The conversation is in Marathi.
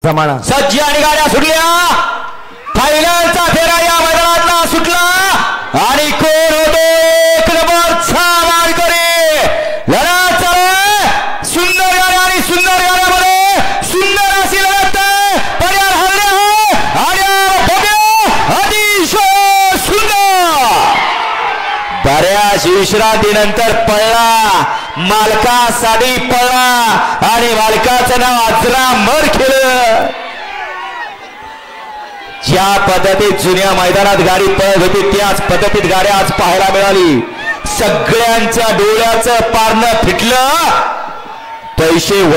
जमाना सज्ज आणि गाड्या सुटल्या। फायनलचा फेरा या मैदानातला सुटला आणि कोण होतो एक नंबरचा मानकरी। लढत चालू सुंदर गाड्या आणि सुंदर गाड्यामध्ये सुंदर अशी लढत पर्याय हरले हो आणि भव्य अतिशय सुंदर बऱ्याच विश्रांतीनंतर पळला मालकासाठी पळला आणि मालकाचं नाव अजरामर केलं। ज्या पद्धतीत जुन्या मैदानात गाडी पळत होती त्याच पद्धतीत गाडी आज पाहायला मिळाली। सगळ्यांच्या डोळ्याचं पारणं फिटलं। पैसे